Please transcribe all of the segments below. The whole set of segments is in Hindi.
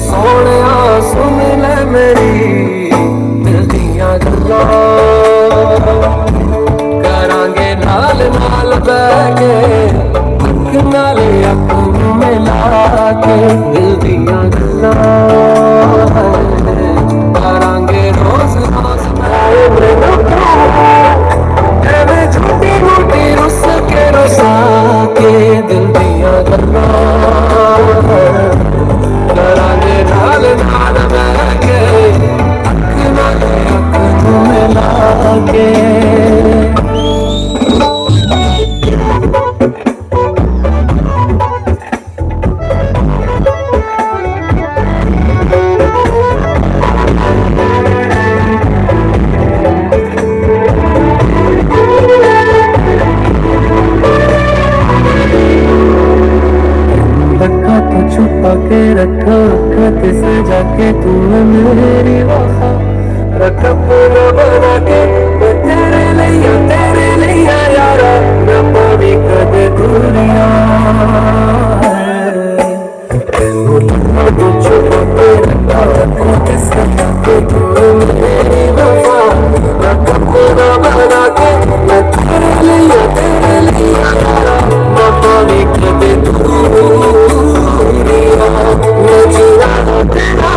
सोने सुन ले मेरी दिल दियां गल्लां करांगे नाल नाल बैठ के अख नाल अख मिला के दिल दियां गल्लां करांगे रोज रोज एवें झूठी मूठी रुस के रुसा के दिल दियां गल्लां करांगे नाल नाल बैठ के अख नाल अख मिला के छुपा के रखा खत से जाके तू है मेरी वफा रखा पूरा बना के मैं तेरे लिया यारा मैं पावी कद दूरियां तेनू लगा तो छुपा के रखा खत से जाके तू है मेरी वफा रखा पूरा बना के मैं तेरे लिया यारा मैं पावी कद दूरियां मैं जीना तेरा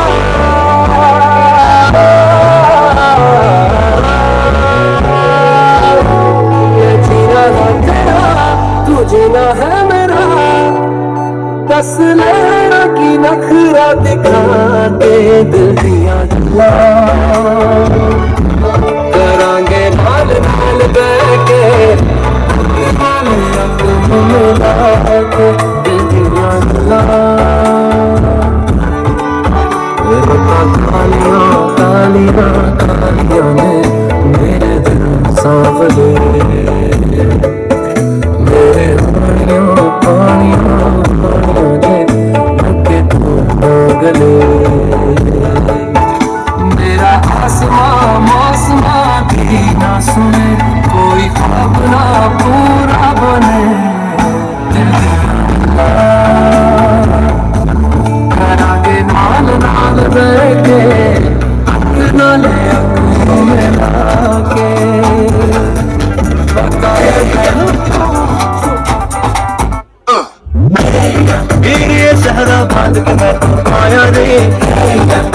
मैं जीना तेरा तू जीना है मेरा दस लेना की नखरा दिखा दे दिल दियां गल्लां करांगे नाल नाल बैठ के नाल अख मिला के दिल दियां गल्लां कालियां कालियां कालियां ने मेरे दिल सांवले मेरे पानियों पानियों पानियों ने लगे तू गले मेरा आसमां मौसमां भी ना सुने कोई ख्वाब ना पूरा बने करांगे नाल नाल बैठ के अख नाल अख मिला के सहरा बांध के मैं तो आया रे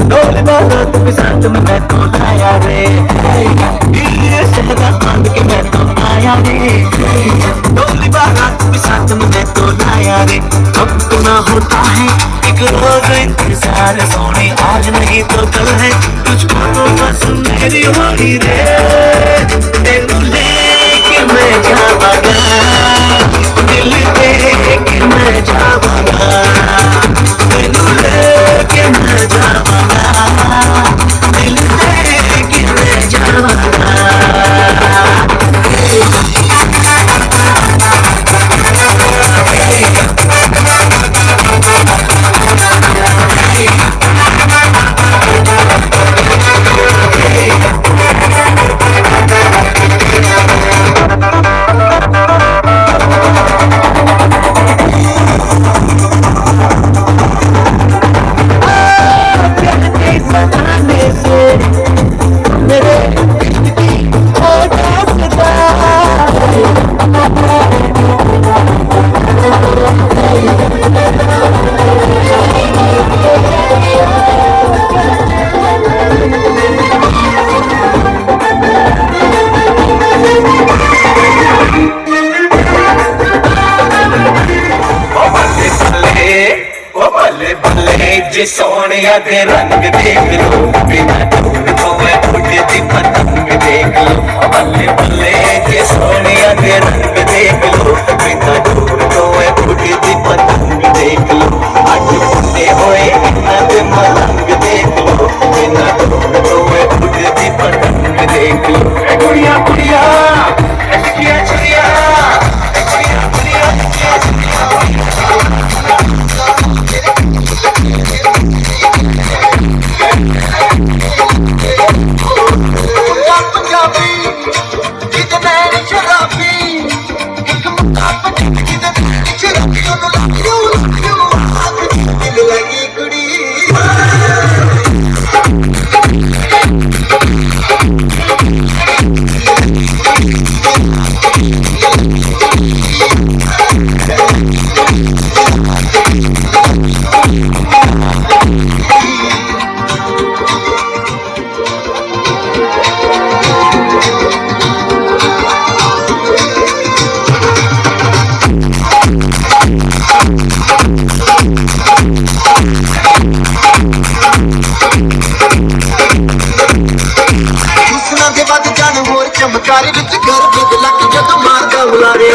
डोल वाला तू भी साथ में मैं तो आया रे सहरा बांध के मैं तो आया रे डोल वाला तू भी साथ में मैं तो आया रे अब तो ना होता है एक रोज इंतजार सोने आज नहीं तो कल है तुझको तो बस मेरी होली रे तेनू लेके मैं जावांगा दिल लेके मैं जावांगा तेनू लेके मैं जावांगा दिल लेके मैं जावांगा जे सोने दे रंग देख लो बिना धूल तो मैं उड़ती पतंग देख लो बल्ले बल्ले जे सोने दे रंग देख लो बिना धूल तो मैं उड़ती पतंग देख लो आज उड़ते हुए इतना दे मलंग देख लो बिना धूल तो मैं उड़ती पतंग देख लो गुड़िया गुड़िया चिड़िया चिड़िया पंजाबी जिद मैं शराबी एक मुक्का हुस्ना दे बाद जान होर चमकारी विच घर बिद लग जदों मारदा बुलारे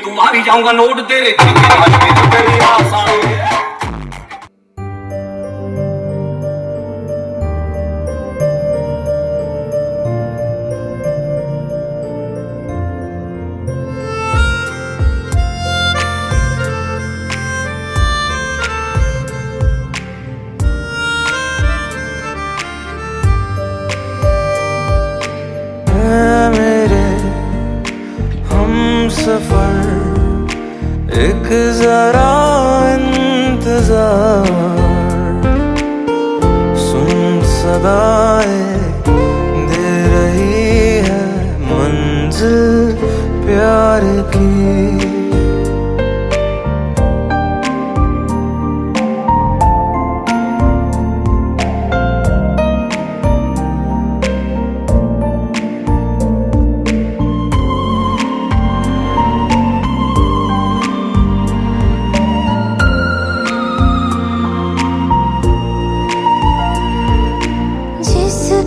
तू आ भी जाऊंगा नोट तेरे तेरी आसान सफर एक जरा इंतजार सुन सदाएं दे रही है मंजिल प्यार की जिस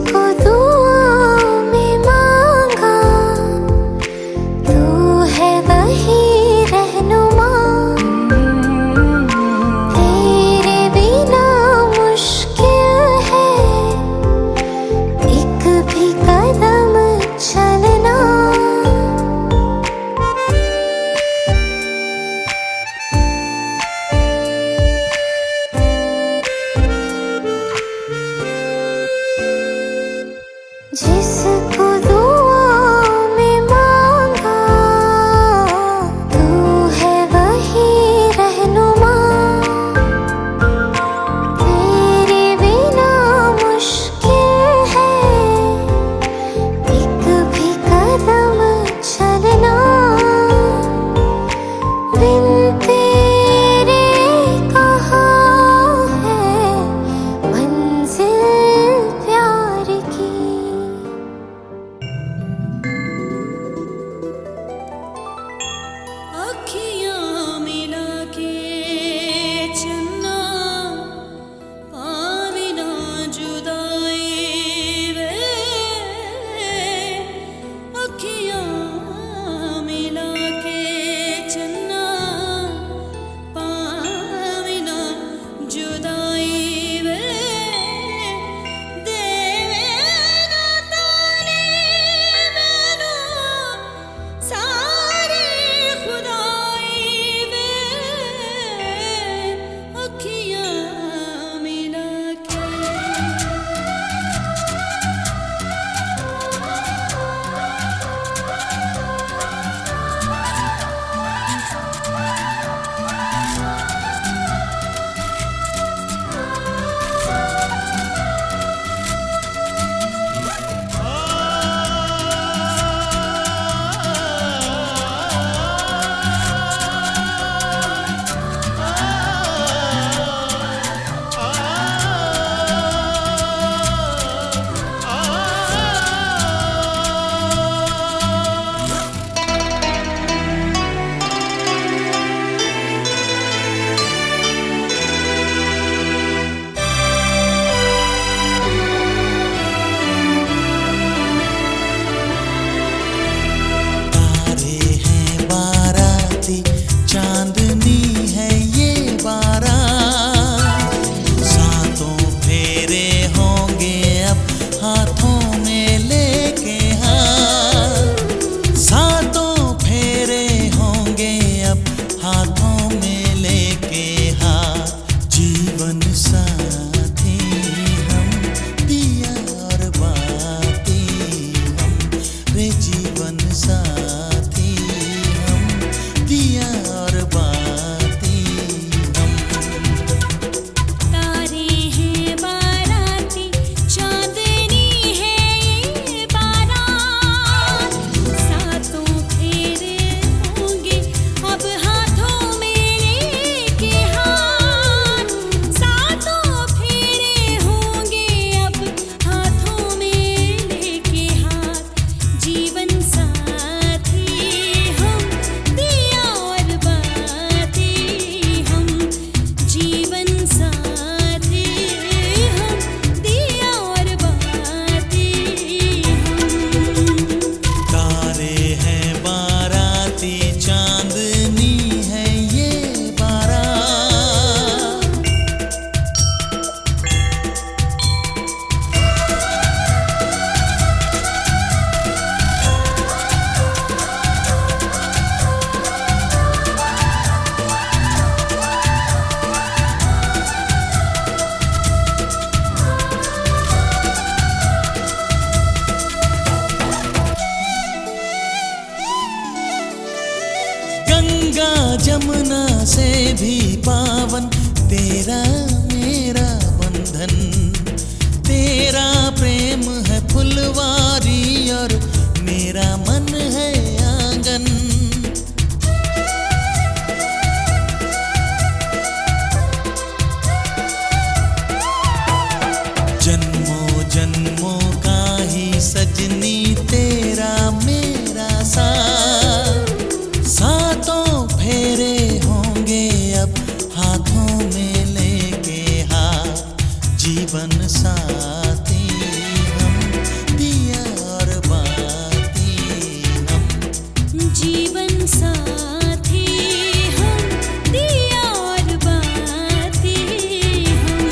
हाथों में लेके हाथ जीवन साथी हम दिया और बाती हम रे जीवन साथी हम दिया और बाती हम तारे हैं बाराती चांदनी है ये बारात सातों फेरे होंगे अब हाथों में लेके हाथ सातों फेरे होंगे अब हाथों में लेके हाथ जीवन साथी हम दिया और बाती हम जीवन साथी हम दिया और बाती हम तारे हैं बाराती चांदनी है ये बारात गंगा जमुना से भी पावन तेरा मेरा बंधन तेरा प्रेम है फुलवारी और मेरा मन है आंगन जन्मों जन्मों का ही सजनी तेरा मेरा साथ सातों फेरे होंगे अब हाथों में लेके हाथ जीवन साथी हम दिया और बाती हम जीवन साथी हम दिया और बाती हम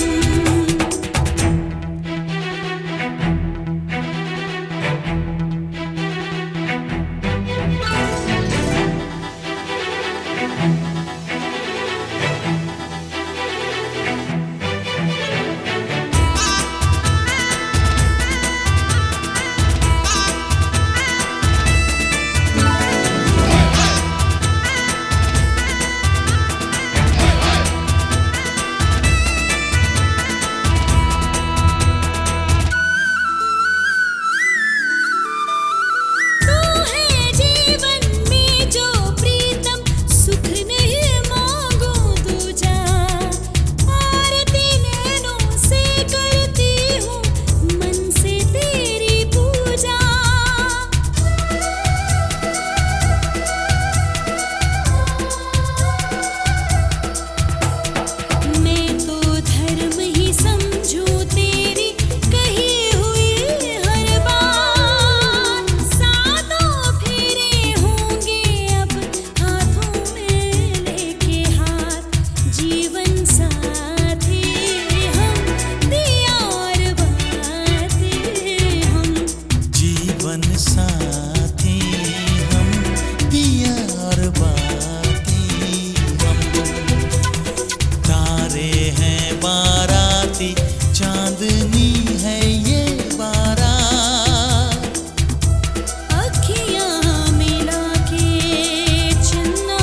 तू है जीवन में जो प्रीतम सुख नहीं मांगो दूजा आरती नैनों से करती हूँ मन से तेरी पूजा मैं तो धर्म ही समझूं तेरी कही हुई हर बात सातों फेरे होंगे अब हाथों में लेके हाथ जीवन साथी हम दिया और बाती हम जीवन साथी हम दिया और बाती हम तारे हैं बाराती चांदनी है ये बारात अखियाँ मिला के चन्ना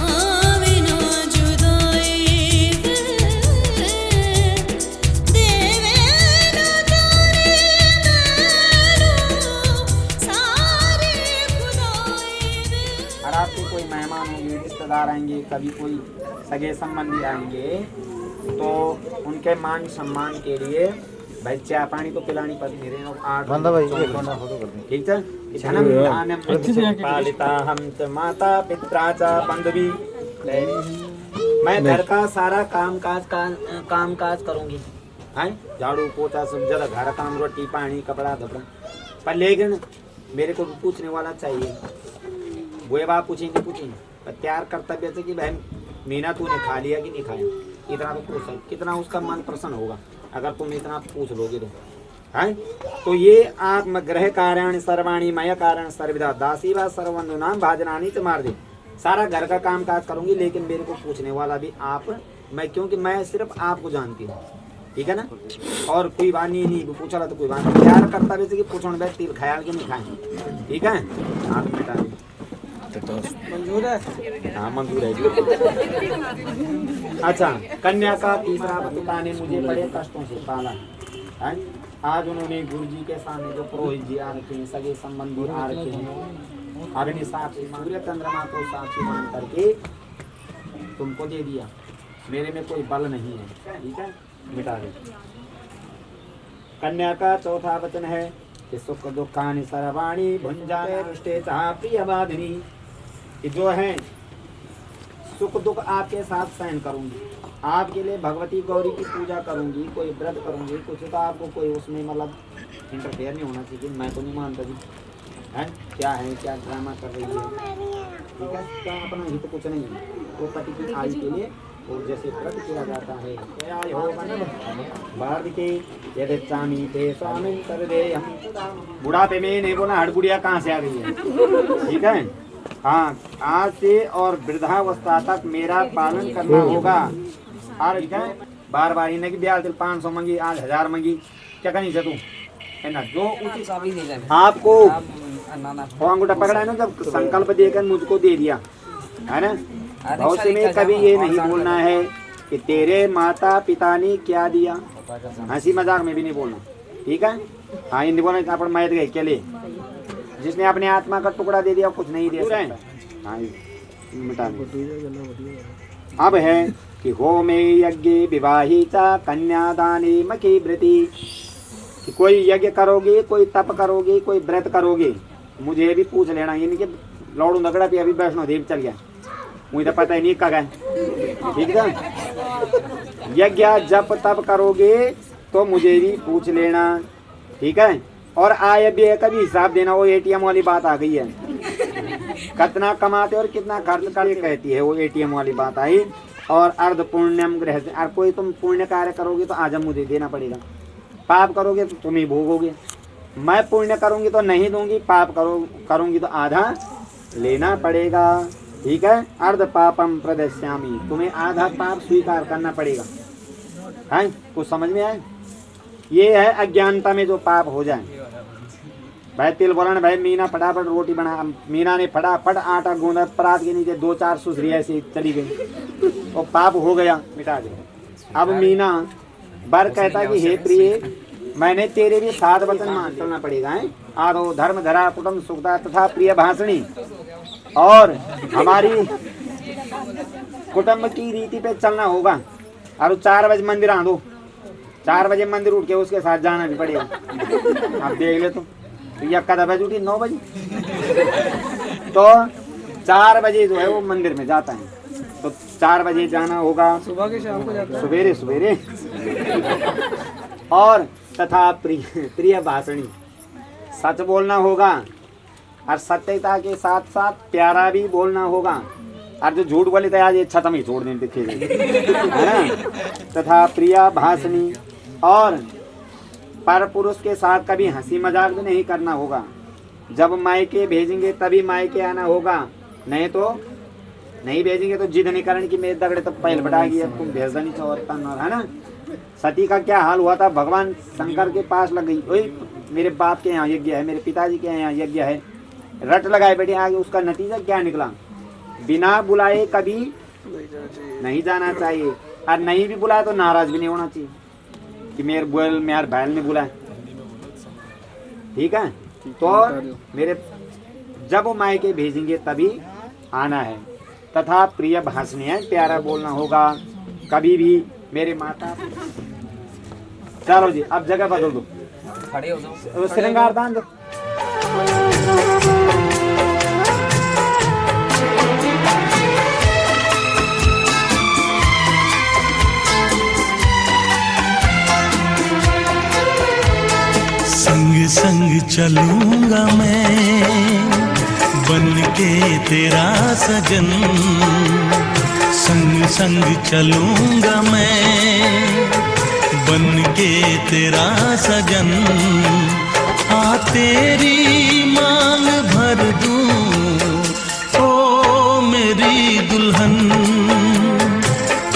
आवे ना जुदाई देवे ना तारे नैनों सारे खुदाई और आपके कोई मेहमान होंगे रिश्तेदार आएंगे कभी कोई सगे संबंधी आएंगे तो उनके मान सम्मान के लिए भाई चाय पानी तो पिलानी पड़ती है। आठ ठीक है जन्म दानम पालिता हम च माता पित्रा च बंधवी मैं घर का सारा काम काज करूंगी हैं झाड़ू पोछा सब जरा घर काम रोटी पानी कपड़ा धपड़ा पर लेकिन मेरे को पूछने वाला चाहिए वो बात पूछेंगे पर त्यार कर्तव्य से कि भाई मीना तूने खा लिया कि नहीं खाया इतना तो पूछ कितना उसका मन प्रसन्न होगा अगर तुम इतना पूछ लोगे तो है। तो ये आत्मग्रह कारण सर्वाणी मय कारण सर्विदा दासी व सर्वंधु नाम भाजनानी च मार दे सारा घर का काम काज करूंगी, लेकिन मेरे को पूछने वाला भी आप, मैं, क्योंकि मैं सिर्फ आपको जानती हूँ, ठीक है ना। और कोई बात नहीं पूछा तो कोई बात नहीं, प्यार करता वैसे कि पूछो भाई तिल ख्याल के नहीं खाए, ठीक है। हाथ मिटा दे, मंजूर है, हाँ मंजूर है। अच्छा, कन्या का तीसरा पिता ने मुझे बड़े कष्टों से पाला है। आज उन्होंने गुरु जी के सामने जो पुरोहित जी आ रखे हैं, सगे संबंधी आ रखे हैं, अग्नि साक्षी सूर्य चंद्रमा को साक्षी मान करके तुमको दे दिया, मेरे में कोई बल नहीं है, ठीक है, मिटा दे। कन्या का चौथा वचन है कि सुख दुखानि सर्वाणि भुंजाते रुष्टे चाह प्रिय बाधिनी, कि जो है सुख दुख आपके साथ सहन करूंगी, आपके लिए भगवती गौरी की पूजा करूंगी, कोई व्रत करूंगी, कुछ तो आपको कोई उसमें मतलब इंटरफेयर नहीं होना चाहिए। मैं तो नहीं मानता जी, है क्या ड्रामा कर रही है, ठीक है, क्या अपना हित कुछ नहीं है, वो पति की आयु के लिए और जैसे व्रत किया जाता है। यदि चामी थे स्वामी कर दे, हम बुढ़ापे में नहीं बोला हड़बुड़िया कहाँ से आ गई है, ठीक है। हाँ, आज से और वृद्धावस्था तक मेरा पालन करना होगा, और ठीक है, बार बार इन्हें की ब्याज 500 मंगी, आज 1000 मंगी, क्या करनी से तू है ना, जो आपको अंगूठा पकड़ा है ना, जब संकल्प देकर मुझको दे दिया है ना, भविष्य में कभी ये नहीं बोलना है कि तेरे माता पिता ने क्या दिया, हंसी मजाक में भी नहीं बोलना, ठीक है। हाँ, इन बोलना अपन मैत गए अकेले, जिसने अपने आत्मा का टुकड़ा दे दिया कुछ नहीं दे सकता। हाँ, मिटा अब है कि हो में यज्ञ विवाहिता कन्यादाने मकी व्रति, कि कोई यज्ञ करोगे, कोई तप करोगे, कोई व्रत करोगे, मुझे भी पूछ लेना, यानी कि लौड़ू नगड़ा पे अभी वैष्णो देवी चल गया, मुझे तो पता ही नहीं कब है, ठीक है। यज्ञ जप तप करोगे तो मुझे भी पूछ लेना, ठीक है। और आय व्यय का भी हिसाब देना, वो एटीएम वाली बात आ गई है, कितना कमाते और कितना खर्च करके कहती है, वो एटीएम वाली बात आई। और अर्ध पुण्यम ग्रह, और कोई तुम पुण्य कार्य करोगे तो आजम मुझे देना पड़ेगा, पाप करोगे तो तुम ही भोगोगे, मैं पुण्य करूंगी तो नहीं दूंगी, पाप करूंगी तो आधा लेना पड़ेगा, ठीक है। अर्ध पापम प्रदश्यामी, तुम्हें आधा पाप स्वीकार करना पड़ेगा, है कुछ समझ में आए। ये है अज्ञानता में जो पाप हो जाए। भाई तिल बोला भाई मीना फटाफट रोटी बना, मीना ने फटाफट आटा गूंदा, परात के नीचे 2-4 सुसरी ऐसी चली गई, और पाप हो गया, मिटा दे। अब मीना बर कहता कि हे प्रिय, मैंने तेरे भी 7 वचन मान चलना पड़ेगा, है आदो धर्म धरा कुटुंब सुखता तथा प्रिय भाषणी, और हमारी कुटुंब की रीति पे चलना होगा, और 4 बजे मंदिर आ दो, 4 बजे मंदिर उठ के उसके साथ जाना भी पड़ेगा। आप देख ले तो या कदा बजे उठी 9 बजे, तो 4 बजे जो है वो मंदिर में जाता है, तो 4 बजे जाना होगा, सुबह के शाम को जाता है, सवेरे सवेरे। और तथा प्रिय भाषणी, सच बोलना होगा, और सत्यता के साथ साथ प्यारा भी बोलना होगा, और जो झूठ बोले तो आज ये छतम ही छोड़ देते थे, है ना। तथा प्रिया भाषणी, और पर पुरुष के साथ कभी हंसी मजाक भी नहीं करना होगा, जब मायके भेजेंगे तभी मायके आना होगा, नहीं तो नहीं भेजेंगे तो जिद नहीं करने की मेरे दगड़े तो पहल बढ़ा गई, तुम भेज नहीं चाहता, है ना। सती का क्या हाल हुआ था, भगवान शंकर के पास लग गई, ओए मेरे बाप के यहाँ यज्ञ है, मेरे पिताजी के यहाँ यज्ञ है, रट लगाए बैठे, आगे उसका नतीजा क्या निकला, बिना बुलाए कभी नहीं जाना चाहिए, और नहीं भी बुलाए तो नाराज भी नहीं होना चाहिए कि मेरे बैल ने बुलाया, ठीक है। तो मेरे जब वो मायके भेजेंगे तभी आना है। तथा प्रिय भाषणी है, प्यारा बोलना होगा, कभी भी मेरे माता। चलो जी अब जगह बदल दो, खड़े हो जाओ, श्रृंगार दान दो। संग संग चलूंगा मैं बन के तेरा सजन, संग संग चलूंगा मैं बन के तेरा सजन, आ तेरी मांग भर दूं ओ मेरी दुल्हन,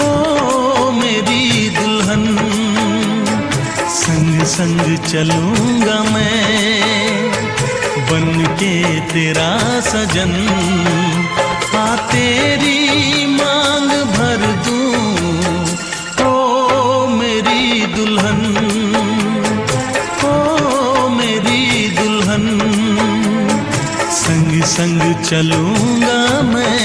ओ मेरी दुल्हन, संग संग चलूंगा मैं बन के तेरा सजन। हाँ तेरी मांग भर दूं, ओ मेरी दुल्हन, ओ मेरी दुल्हन, संग संग चलूंगा मैं।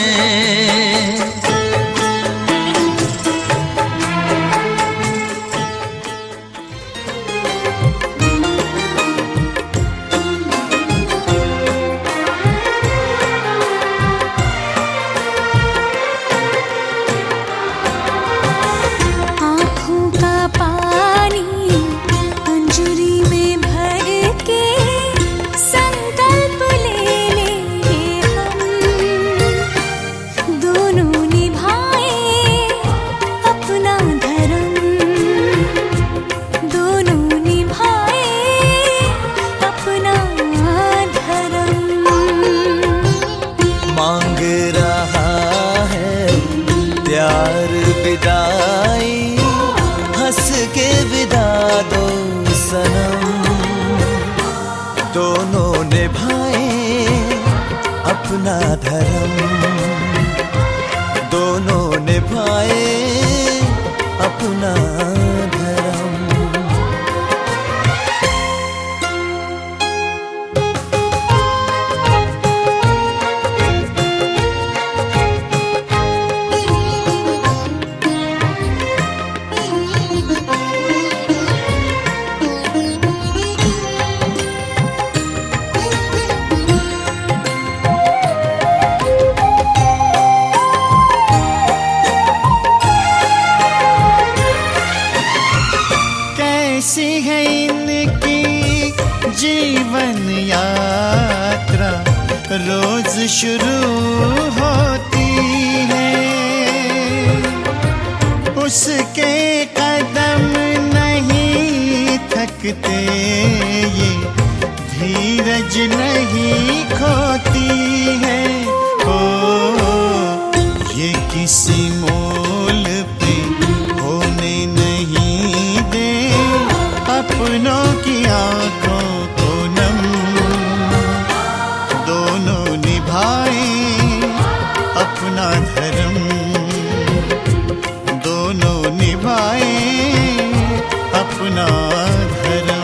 आँखों का पानी अंजुरी में भर के संकल्प ले लेंगे हम, दोनों निभाए अपना धर्म, दोनों निभाए अपना धर्म। मांग रहा है प्यार विदाई, हंस के विदा दो सनम, दोनों निभाए अपना धर्म, दोनों निभाए अपना धर्म। कैसी है इनकी जीवन यात्रा, रोज शुरू होती है, उसके कदम नहीं थकते, ये धीरज नहीं खोती है। ओ ये किसी मोल पे होने नहीं दे अपनों की आंखों को नम, दोनों निभाए अपना धर्म, दोनों निभाए अपना धर्म।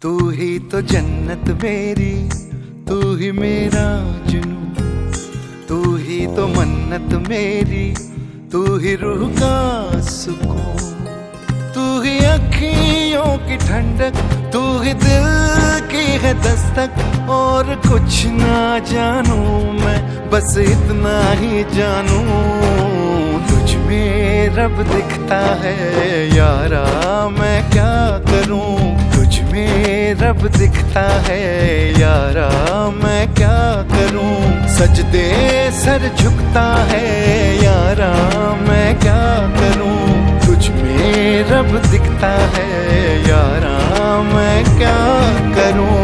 तू ही तो जन्नत मेरी, तू ही मेरा जुनून, तू ही तो मन्नत मेरी, तू ही रूह का सुकून, तू ही अखियों की ठंडक, तू ही दिल की है दस्तक। और कुछ ना जानूं मैं, बस इतना ही जानूं, तुझ में रब दिखता है यारा, मैं क्या करूं। तुझ में रब दिखता है यारा, मैं क्या करूं। सजदे सर झुकता है यारा, मैं क्या करूं। तुझ में रब दिखता है यारा, मैं क्या करूं।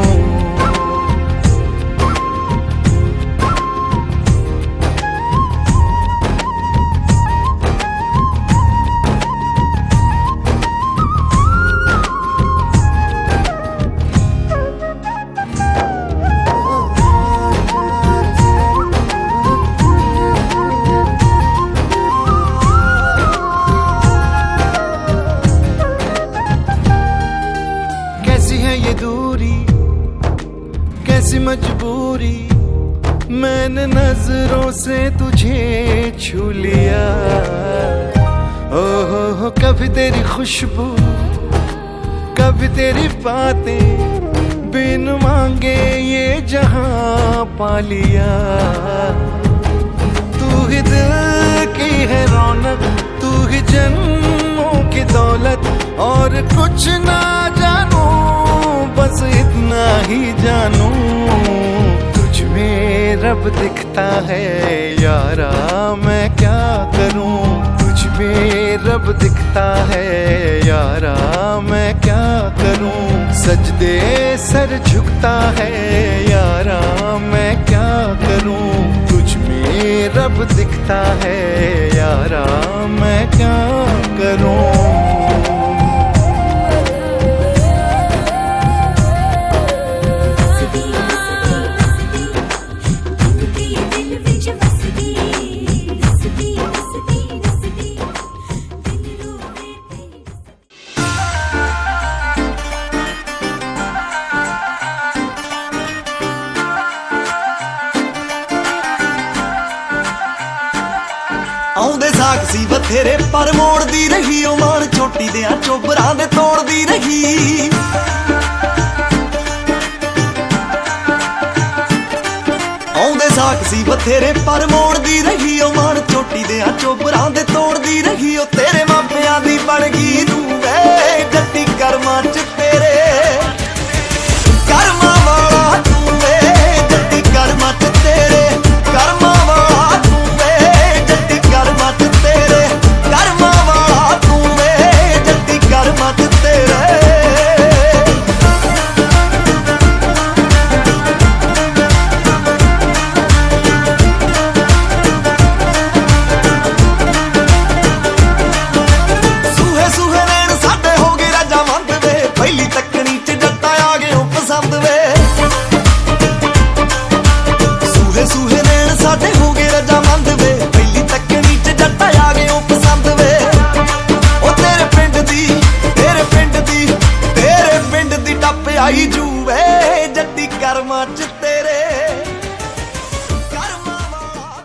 ये दूरी कैसी मजबूरी, मैंने नजरों से तुझे छू लिया। हो कभी तेरी खुशबू, कभी तेरी बातें, बिन मांगे ये जहां पा लिया। कुछ ना जानू, बस इतना ही जानू, तुझ में रब दिखता है यारा, मैं क्या करूं। तुझ में रब दिखता है यारा, मैं क्या करूं। सजदे सर झुकता है यारा, मैं क्या करूं। तुझ में रब दिखता है यारा, मैं क्या करूं। ਆਉਂਦੇ ਸਾਖ ਸੀ ਬਥੇਰੇ ਪਰ ਮੋੜਦੀ ਰਹੀ ਉਹ ਮਾਣ, ਛੋਟੀ ਦਿਆਂ ਚੋਬਰਾਂ ਦੇ ਤੋੜਦੀ ਰਹੀ। ਆਉਂਦੇ ਸਾਖ ਸੀ ਬਥੇਰੇ ਪਰ ਮੋੜਦੀ ਰਹੀ ਉਹ ਮਾਣ, ਛੋਟੀ ਦਿਆਂ ਚੋਬਰਾਂ ਦੇ ਤੋੜਦੀ ਰਹੀ। ਉਹ ਤੇਰੇ ਮਾਪਿਆਂ ਦੀ ਬਣ ਗਈ ਤੂੰ ਵੇ ਜੱਟੀ ਕਰਮਾਂ ਚ ਤੇਰੇ, ਕਰਮਾਂ ਵਾਲਾ ਤੂੰ ਵੇ ਜੱਟੀ ਕਰਮਾਂ ਚ ਤੇਰੇ, ਕਰਮਾਂ ਵਾਲਾ ਤੂੰ ਵੇ ਜੱਟੀ ਕਰਮਾਂ ਚ ਤੇਰੇ, ਕਰਮਾਂ ਵਾਲਾ ਤੂੰ ਵੇ ਜੱਟੀ ਕਰਮਾਂ ਚ ਤੇਰੇ। ਸੂਹੇ ਸੂਹੇ ਨੈਣ ਸਾਡੇ ਹੋ ਗਏ ਰਾਜਾ ਮੰਦ ਵੇ, ਪਹਿਲੀ ਤੱਕਣੀ ਚ ਜੱਟਾਂ ਆ ਗਏ ਉਹ ਪਸੰਦ ਵੇ। ਸੂਹੇ ਸੂਹੇ ਨੈਣ ਸਾਡੇ ਹੋ ਗਏ ਰਾਜਾ ਮੰਦ ਵੇ, ਪਹਿਲੀ ਤੱਕਣੀ ਚ ਜੱਟਾਂ ਆ ਗਏ ਉਹ ਪਸੰਦ ਵੇ। ਉਹ ਤੇਰੇ ਪਿੰਡ ਦੀ, ਤੇਰੇ ਪਿੰਡ ਦੀ, ਤੇਰੇ ਪਿੰਡ ਦੀ ਟੱਪ ਆਈ ਜੂ ਵੇ ਜੱਟੀ ਕਰਮਾਂ ਚ ਤੇਰੇ, ਕਰਮਾਂ ਵਾਲਾ।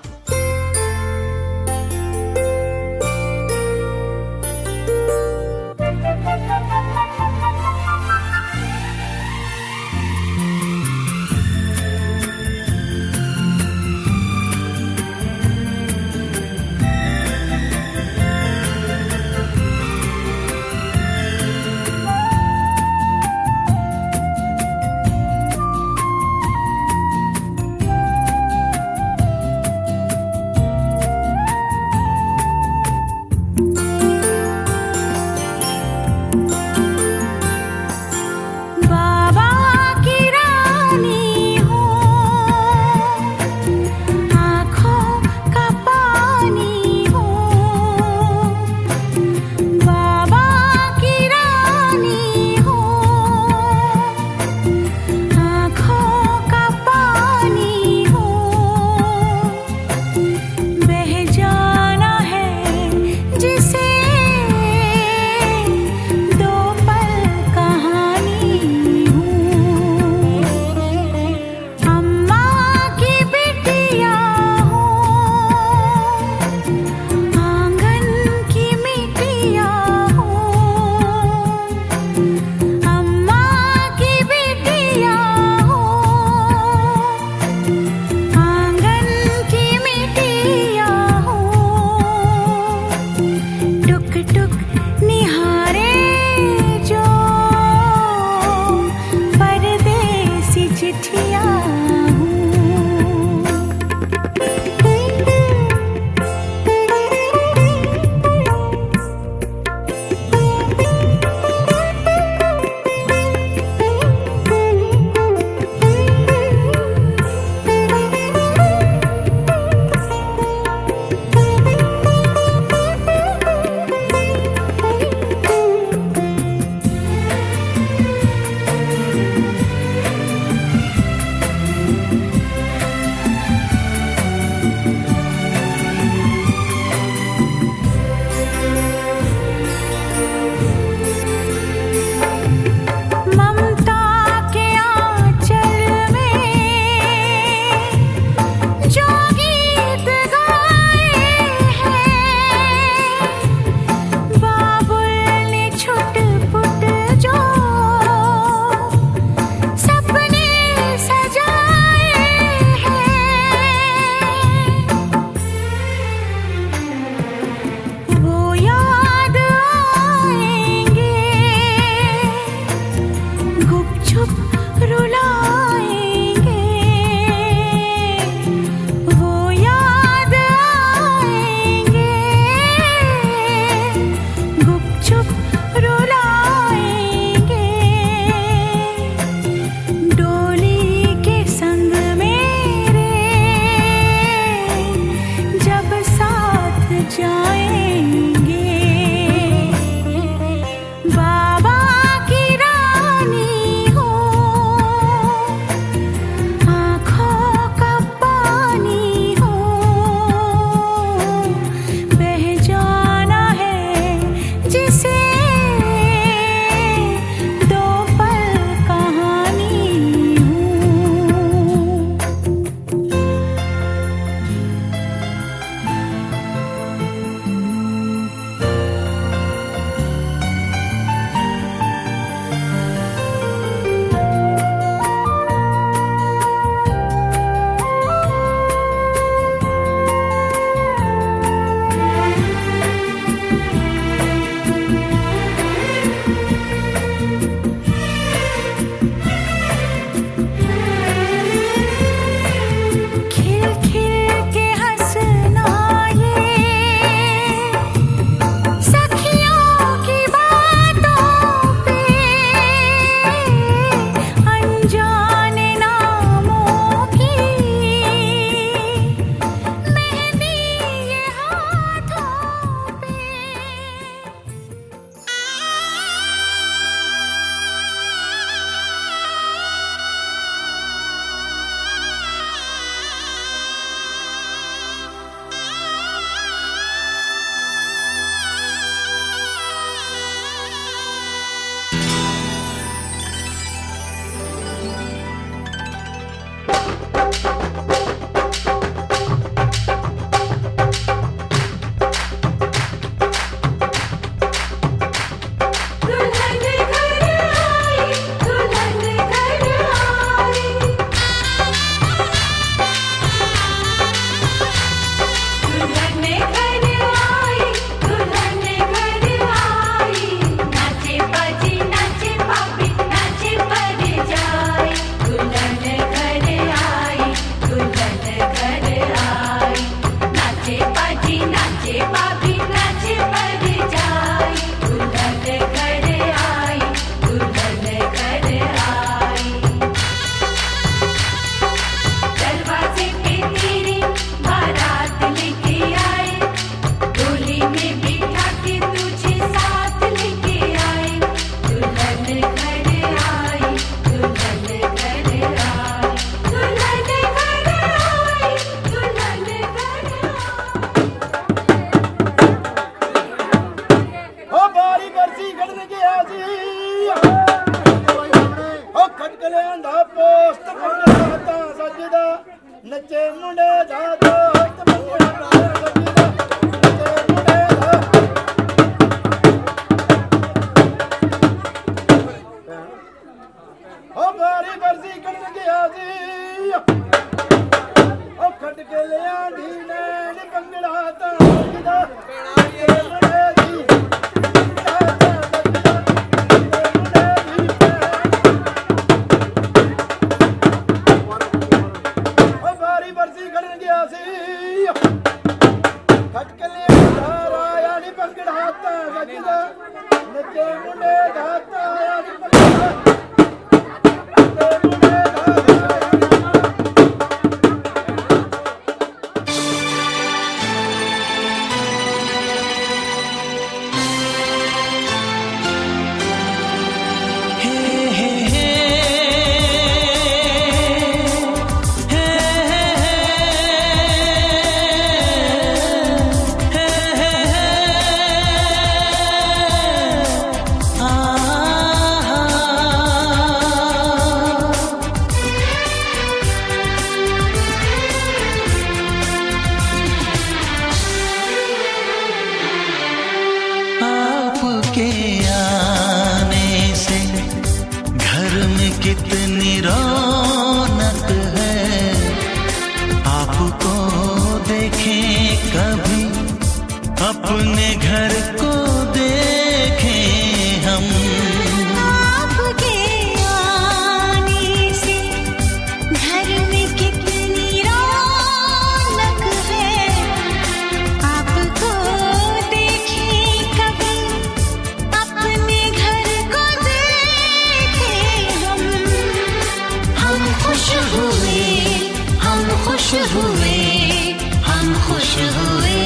ਖਟਕਲੇ ਧਾਰਾ ਆਇਆ ਨੀ ਭੰਗੜਾ ਤਾਂ ਵੱਜਦਾ ਨੱਚੇ ਮੁੰਡੇ ਦਾ ਤਾਂ ਆਇਆ ਨੀ ਭੰਗੜਾ ਨੱਚੇ ਮੁੰਡੇ ਦਾ आपके आने से घर में कितनी रौनक है, आपको देखें कभी अपने घर को देखें हम। आपके आने से घर में कितनी रौनक है, आपको देखें कभी अपने घर को देखें हम। हम खुश हुए, हम खुश हुए, हम खुश हुए,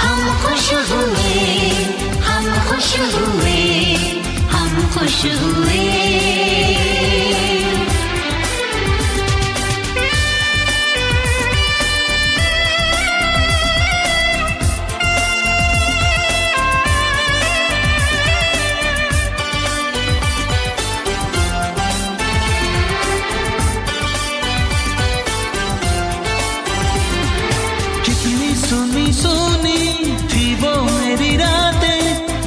हम खुश हुए, हम खुश हुए, हम खुश हुए। कितनी सुनी सुनी थी वो मेरी रातें,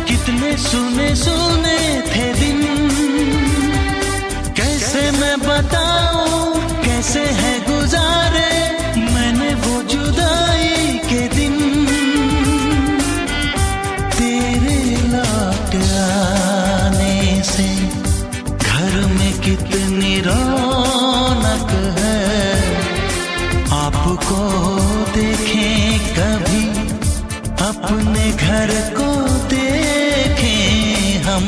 कितने सुने सुने थे दिन। कैसे मैं बताऊं कैसे है गुजारे मैंने वो जुदाई के दिन। तेरे लौट आने से घर में कितनी रौनक है, आपको देखें कभी अपने घर को देखें हम।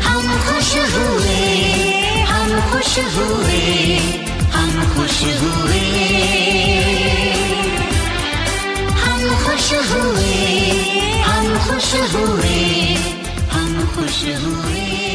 हम खुश हुए, हम खुश हुए, हम खुश हुए, हम खुश हुए, हम खुश हुए, हम खुश हुए।